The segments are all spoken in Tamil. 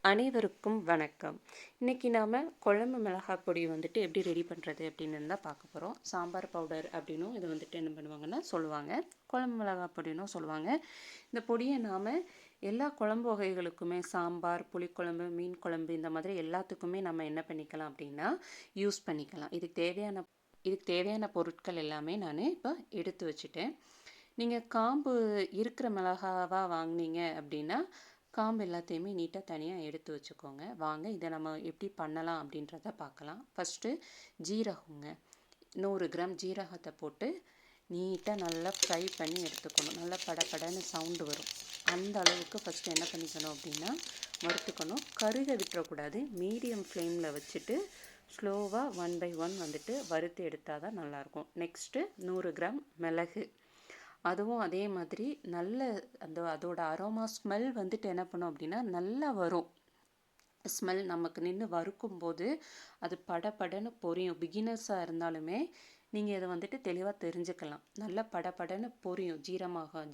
அனைவருக்கும் வணக்கம். இன்றைக்கி நாம் குழம்பு மிளகாய் பொடி வந்துட்டு எப்படி ரெடி பண்ணுறது அப்படின்னு தான் பார்க்க போகிறோம். சாம்பார் பவுடர் அப்படின்னும் இதை வந்துட்டு என்ன பண்ணுவாங்கன்னா சொல்லுவாங்க, குழம்பு மிளகாய் பொடினும் சொல்லுவாங்க. இந்த பொடியை நாம் எல்லா குழம்பு வகைகளுக்குமே, சாம்பார், புளிக்குழம்பு, மீன் குழம்பு, இந்த மாதிரி எல்லாத்துக்குமே நம்ம என்ன பண்ணிக்கலாம் அப்படின்னா யூஸ் பண்ணிக்கலாம். இதுக்கு தேவையான பொருட்கள் எல்லாமே நான் இப்போ எடுத்து வச்சுட்டேன். நீங்கள் காம்பு இருக்கிற மிளகாவாக வாங்கினீங்க அப்படின்னா காம்பு எல்லாத்தையுமே நீட்டாக தனியாக எடுத்து வச்சுக்கோங்க. வாங்க இதை நம்ம எப்படி பண்ணலாம் அப்படின்றத பார்க்கலாம். ஃபஸ்ட்டு ஜீரகங்க, 100 கிராம் ஜீரகத்தை போட்டு நீட்டாக நல்லா ஃப்ரை பண்ணி எடுத்துக்கணும். நல்லா படப்படன்னு சவுண்டு வரும். அந்த அளவுக்கு ஃபஸ்ட்டு என்ன பண்ணிக்கணும் அப்படின்னா வறுத்துக்கணும். கருக விட்டுறக்கூடாது. மீடியம் ஃப்ளேமில் வச்சுட்டு ஸ்லோவாக 1 by 1 வந்துட்டு வறுத்து எடுத்தால் தான் நல்லாயிருக்கும். நெக்ஸ்ட்டு 100 கிராம் மிளகு, அதுவும் அதே மாதிரி நல்ல அதோட அரோமா ஸ்மெல் வந்துட்டு என்ன பண்ணும் அப்படின்னா நல்லா வரும். ஸ்மெல் நமக்கு நின்று வறுக்கும்போது அது படப்படன்னு பொரியும். பிகினர்ஸாக இருந்தாலுமே நீங்கள் இதை வந்துட்டு தெளிவாக தெரிஞ்சுக்கலாம். நல்லா படப்படன்னு பொரியும்.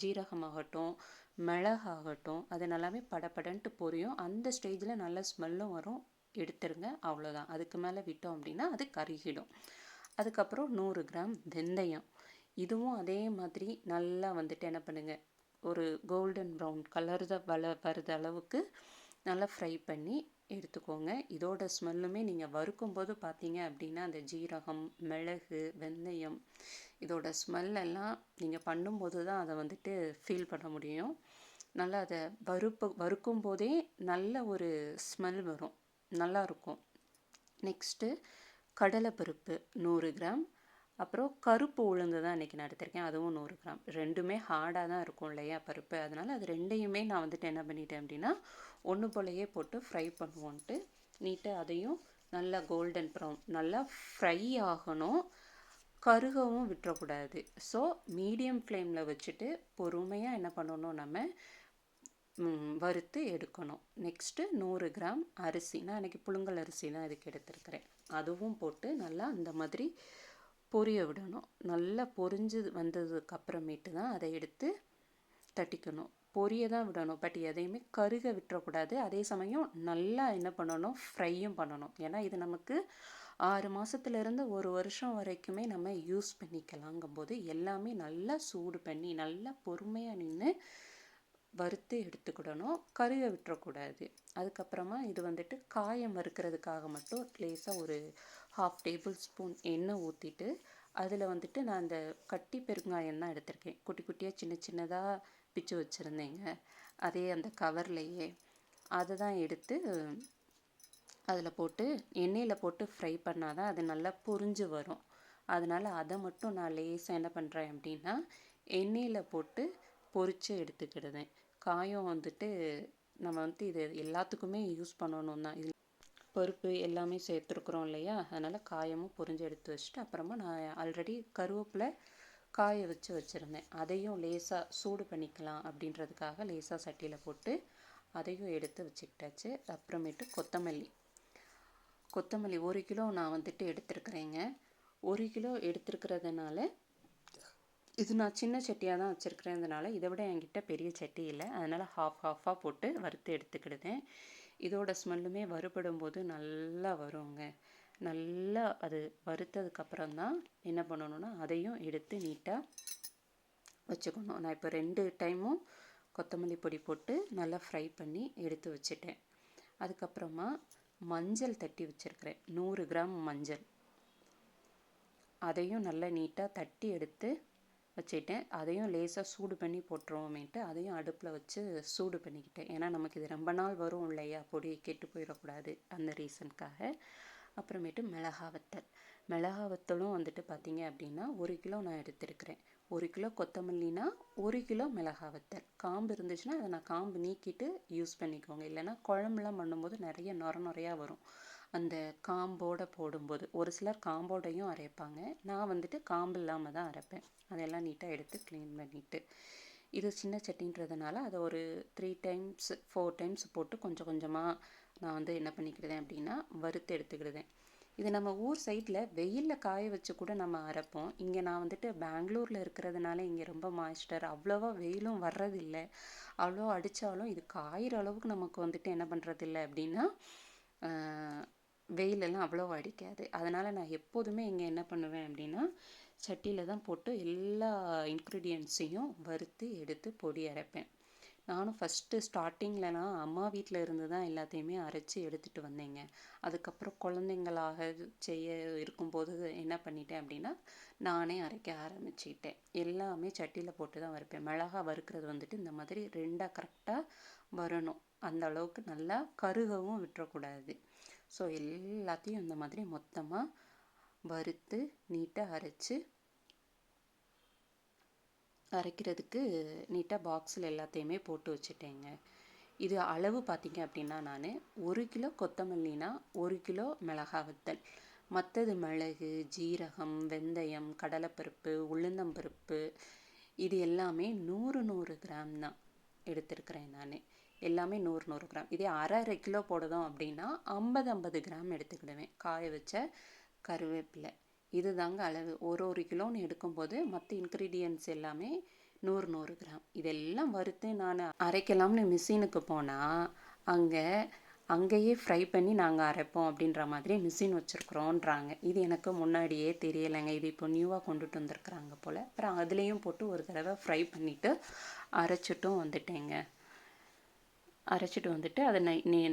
ஜீரகமாகட்டும், மிளகாகட்டும், அது நல்லாவே படப்படன்ட்டு பொரியும். அந்த ஸ்டேஜில் நல்ல ஸ்மெல்லும் வரும். எடுத்துருங்க, அவ்வளோதான். அதுக்கு மேலே விட்டோம் அப்படின்னா அது கருகிடும். அதுக்கப்புறம் 100 கிராம் வெந்தயம், இதுவும் அதே மாதிரி நல்லா வந்துட்டு என்ன பண்ணுங்கள், ஒரு கோல்டன் ப்ரௌன் கலர் வருத அளவுக்கு நல்லா ஃப்ரை பண்ணி எடுத்துக்கோங்க. இதோட ஸ்மெல்லுமே நீங்கள் வறுக்கும்போது பார்த்தீங்க அப்படின்னா அந்த ஜீரகம், மிளகு, வெந்தயம், இதோட ஸ்மெல்லெல்லாம் நீங்கள் பண்ணும்போது தான் அதை வந்துட்டு ஃபீல் பண்ண முடியும். நல்லா அதை வறுக்கும் போதே நல்ல ஒரு ஸ்மெல் வரும், நல்லாயிருக்கும். நெக்ஸ்ட்டு கடலைப்பருப்பு 100 கிராம், அப்புறம் கருப்பு உளுந்து தான் இன்றைக்கி நான் எடுத்திருக்கேன், அதுவும் 100 கிராம். ரெண்டுமே ஹார்டாக தான் இருக்கும் இல்லையா பருப்பு, அதனால் அது ரெண்டையுமே நான் வந்துட்டு என்ன பண்ணிட்டேன் அப்படின்னா ஒன்று போலையே போட்டு ஃப்ரை பண்ணுவோன்ட்டு நீட்டாக அதையும் நல்லா கோல்டன் ப்ரௌன் நல்லா ஃப்ரை ஆகணும். கருகவும் விட்டுறக்கூடாது. ஸோ மீடியம் ஃப்ளேமில் வச்சுட்டு பொறுமையாக என்ன பண்ணணும், நம்ம வறுத்து எடுக்கணும். நெக்ஸ்ட்டு 100 கிராம் அரிசி, நான் இன்றைக்கி புழுங்கல் அரிசி தான் இதுக்கு எடுத்துருக்கிறேன். அதுவும் போட்டு நல்லா இந்த மாதிரி பொரிய விடணும். நல்லா பொரிஞ்சு வந்ததுக்கு அப்புறமேட்டு தான் அதை எடுத்து தட்டிக்கணும். பொரிய தான் விடணும், பட் எதையுமே கருக விட்டுறக்கூடாது. அதே சமயம் நல்லா என்ன பண்ணணும், ஃப்ரையும் பண்ணணும். ஏன்னா இது நமக்கு 6 மாதத்துலேருந்து 1 வருஷம் வரைக்குமே நம்ம யூஸ் பண்ணிக்கலாங்கும்போது எல்லாமே நல்லா சூடு பண்ணி நல்லா பொறுமையாக நின்று வறுத்து எடுத்துக்கிடணும். கருக விட்டுறக்கூடாது. அதுக்கப்புறமா இது வந்துட்டு காயம் வறுக்கிறதுக்காக மட்டும் லேசாக ஒரு 1/2 டேபிள் ஸ்பூன் எண்ணெய் ஊற்றிட்டு அதில் வந்துட்டு நான் அந்த கட்டி பெருங்காயம் தான் எடுத்திருக்கேன். குட்டி குட்டியாக சின்ன சின்னதாக பிச்சு வச்சுருந்தேங்க, அதே அந்த கவர்லேயே. அதை தான் எடுத்து அதில் போட்டு எண்ணெயில் போட்டு ஃப்ரை பண்ணால் தான் அது நல்லா பொரிஞ்சு வரும். அதனால் அதை மட்டும் நான் லேசாக என்ன பண்ணுறேன் அப்படின்னா எண்ணெயில் போட்டு பொரித்து எடுத்துக்கிடுவேன். காயம் வந்துட்டு நம்ம வந்துட்டு இது எல்லாத்துக்குமே யூஸ் பண்ணணும் தான். இதில் பருப்பு எல்லாமே சேர்த்துருக்குறோம் இல்லையா, அதனால் காயமும் பொரிஞ்சு எடுத்து வச்சுட்டு அப்புறமா நான் ஆல்ரெடி கருவேப்பிலை காய வச்சுருந்தேன். அதையும் லேசாக சூடு பண்ணிக்கலாம் அப்படின்றதுக்காக லேசாக சட்டியில் போட்டு அதையும் எடுத்து வச்சுக்கிட்டாச்சு. அப்புறமேட்டு கொத்தமல்லி 1 கிலோ நான் வந்துட்டு எடுத்துருக்குறேங்க. 1 கிலோ எடுத்துருக்கிறதுனால இது நான் சின்ன சட்டியாக தான் வச்சுருக்கிறதுனால இதை விட என்கிட்ட பெரிய சட்டி இல்லை, அதனால் ஹாஃபாக போட்டு வறுத்து எடுத்துக்கிடுதேன். இதோட ஸ்மெல்லுமே வறுபடும் போது நல்லா வருங்க. நல்லா அது வறுத்ததுக்கப்புறம் தான் என்ன பண்ணணுன்னா அதையும் எடுத்து நீட்டாக வச்சுக்கணும். நான் இப்போ 2 டைமும் கொத்தமல்லி பொடி போட்டு நல்லா ஃப்ரை பண்ணி எடுத்து வச்சுட்டேன். அதுக்கப்புறமா மஞ்சள் தட்டி வச்சுருக்கிறேன், 100 கிராம் மஞ்சள், அதையும் நல்லா நீட்டாக தட்டி எடுத்து வச்சுட்டேன். அதையும் லேசாக சூடு பண்ணி போட்டுருவோமேட்டு அதையும் அடுப்பில் வச்சு சூடு பண்ணிக்கிட்டேன். ஏன்னா நமக்கு இது ரொம்ப நாள் வரும் இல்லையா, பொடி கெட்டு போயிடக்கூடாது, அந்த ரீசனுக்காக. அப்புறமேட்டு மிளகா வத்தலும் வந்துட்டு பார்த்திங்க அப்படின்னா 1 கிலோ நான் எடுத்துருக்கிறேன். 1 கிலோ கொத்தமல்லினா 1 கிலோ மிளகா வத்தல். காம்பு இருந்துச்சுன்னா அதை நான் காம்பு நீக்கிட்டு யூஸ் பண்ணிக்கோங்க. இல்லைன்னா குழம்புலாம் பண்ணும்போது நிறைய நுரையாக வரும் அந்த காம்போடு போடும்போது. ஒரு சிலர் காம்போடையும் அரைப்பாங்க, நான் வந்துட்டு காம்பு இல்லாமல் தான் அரைப்பேன். அதெல்லாம் நீட்டாக எடுத்து க்ளீன் பண்ணிவிட்டு, இது சின்ன சட்டின்றதுனால அதை ஒரு 3 டைம்ஸ் 4 டைம்ஸ் போட்டு கொஞ்சம் கொஞ்சமாக நான் வந்து என்ன பண்ணிக்கிடுவேன் அப்படின்னா வறுத்து எடுத்துக்கிடுவேன். இது நம்ம ஊர் சைடில் வெயிலில் காய வச்சு கூட நம்ம அரைப்போம். இங்கே நான் வந்துட்டு பெங்களூரில் இருக்கிறதுனால இங்கே ரொம்ப மாய்ஸ்டர், அவ்வளோவா வெயிலும் வர்றதில்லை. அவ்வளோ அடித்தாலும் இது காயிற அளவுக்கு நமக்கு வந்துட்டு என்ன பண்ணுறதில்ல அப்படின்னா வெயிலெல்லாம் அவ்வளோவா அடிக்காது. அதனால் நான் எப்போதுமே இங்கே என்ன பண்ணுவேன் அப்படின்னா சட்டியில் தான் போட்டு எல்லா இன்க்ரீடியன்ட்ஸையும் வறுத்து எடுத்து பொடி அரைப்பேன். நானும் ஃபஸ்ட்டு ஸ்டார்டிங்லலாம் அம்மா வீட்டில் இருந்து தான் எல்லாத்தையுமே அரைச்சி எடுத்துகிட்டு வந்தேங்க. அதுக்கப்புறம் குழந்தைங்களாக செய்ய இருக்கும்போது என்ன பண்ணிட்டேன் அப்படின்னா நானே அரைக்க ஆரம்பிச்சிட்டேன். எல்லாமே சட்டியில் போட்டு தான் வறுப்பேன். மிளகா வறுக்கிறது வந்துட்டு இந்த மாதிரி 2 கரெக்டாக வரணும். அந்த அளவுக்கு நல்லா கருகவும் விட்டுறக்கூடாது. ஸோ எல்லாத்தையும் இந்த மாதிரி மொத்தமாக வறுத்து நீட்டாக அரைக்கிறதுக்கு நீட்டாக பாக்ஸில் எல்லாத்தையுமே போட்டு வச்சுட்டேங்க. இது அளவு பார்த்திங்க அப்படின்னா நான் 1 கிலோ கொத்தமல்லினா 1 கிலோ மிளகா வத்தல், மற்றது மிளகு, ஜீரகம், வெந்தயம், கடலைப்பருப்பு, உளுந்தம்பருப்பு இது எல்லாமே 100 கிராம் தான் எடுத்துருக்கிறேன் நான். எல்லாமே 100 கிராம். இதே அரை கிலோ போடுதோம் அப்படின்னா 50 கிராம் எடுத்துக்கிடுவேன். காய வச்ச கருவேப்பிலை. இது தாங்க அளவு. ஒரு கிலோன்னு எடுக்கும்போது மற்ற இன்க்ரீடியன்ட்ஸ் எல்லாமே 100 கிராம். இதெல்லாம் வறுத்து நான் அரைக்கலாம்னு மிஷினுக்கு போனால் அங்கேயே ஃப்ரை பண்ணி நாங்கள் அரைப்போம் அப்படின்ற மாதிரி மிஷின் வச்சுருக்குறோன்றாங்க. இது எனக்கு முன்னாடியே தெரியலைங்க. இது இப்போ நியூவாக கொண்டுட்டு வந்திருக்குறாங்க போல். அப்புறம் அதுலேயும் போட்டு ஒரு தடவை ஃப்ரை பண்ணிவிட்டு அரைச்சிட்டும் வந்துட்டேங்க. அரைச்சிட்டு வந்துட்டு அதை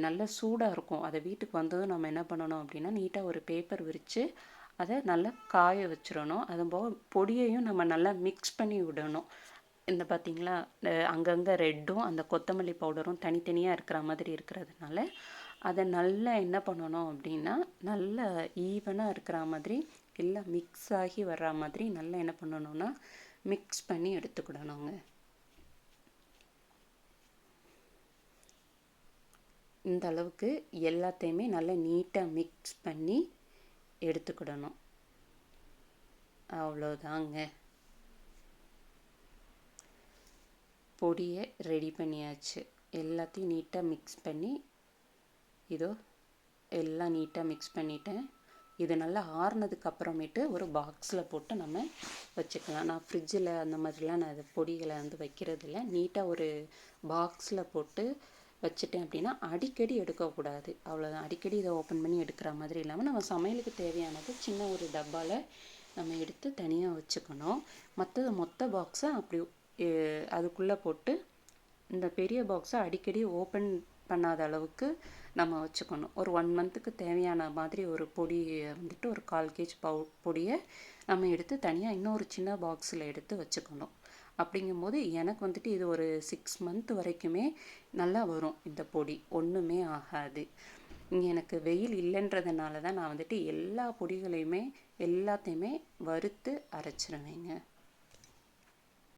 நல்லா சூடாக இருக்கும். அதை வீட்டுக்கு வந்ததும் நம்ம என்ன பண்ணணும் அப்படின்னா நீட்டாக ஒரு பேப்பர் விரித்து அதை நல்லா காய வச்சிடணும். அதுபோக பொடியையும் நம்ம நல்லா மிக்ஸ் பண்ணி விடணும். இந்த பார்த்திங்களா அங்கங்கே ரெட்டும் அந்த கொத்தமல்லி பவுடரும் தனித்தனியாக இருக்கிற மாதிரி இருக்கிறதுனால அதை நல்லா என்ன பண்ணணும் அப்படின்னா நல்லா ஈவனாக இருக்கிற மாதிரி எல்லாம் மிக்ஸ் ஆகி வர்ற மாதிரி நல்லா என்ன பண்ணணும்னா மிக்ஸ் பண்ணி எடுத்துக்கிடணுங்க. இந்த அளவுக்கு எல்லாத்தையுமே நல்லா நீட்டாக மிக்ஸ் பண்ணி எடுத்துக்கிடணும். அவ்வளோதாங்க. பொடியை ரெடி பண்ணியாச்சு. எல்லாத்தையும் நீட்டாக மிக்ஸ் பண்ணி இதோ எல்லாம் நீட்டாக மிக்ஸ் பண்ணிட்டேன். இது நல்லா ஆறுனதுக்கு அப்புறமேட்டு ஒரு பாக்ஸில் போட்டு நம்ம வச்சுக்கலாம். நான் ஃப்ரிட்ஜில் அந்த மாதிரிலாம் நான் பொடிகளை வைக்கிறதில்ல. நீட்டாக ஒரு பாக்ஸில் போட்டு வச்சுட்டேன் அப்படின்னா அடிக்கடி எடுக்கக்கூடாது. அவ்வளோதான். அடிக்கடி இதை ஓப்பன் பண்ணி எடுக்கிற மாதிரி இல்லாமல் நம்ம சமையலுக்கு தேவையானது சின்ன ஒரு டப்பாவில் நம்ம எடுத்து தனியாக வச்சுக்கணும். மொத்த பாக்ஸை அப்படி அதுக்குள்ளே போட்டு இந்த பெரிய பாக்ஸை அடிக்கடி ஓப்பன் பண்ணாத அளவுக்கு நம்ம வச்சுக்கணும். ஒரு 1 மந்த்துக்கு தேவையான மாதிரி ஒரு பொடியை வந்துட்டு ஒரு 1/4 kg பொடியை நம்ம எடுத்து தனியாக இன்னொரு சின்ன பாக்ஸில் எடுத்து வச்சுக்கணும். அப்படிங்கும்போது எனக்கு வந்துட்டு இது ஒரு 6 மந்த் வரைக்குமே நல்லா வரும். இந்த பொடி ஒன்றுமே ஆகாது. இங்கே எனக்கு வெயில் இல்லைன்றதுனால தான் நான் வந்துட்டு எல்லா பொடிகளையுமே எல்லாத்தையுமே வறுத்து அரைச்சிருவேங்க.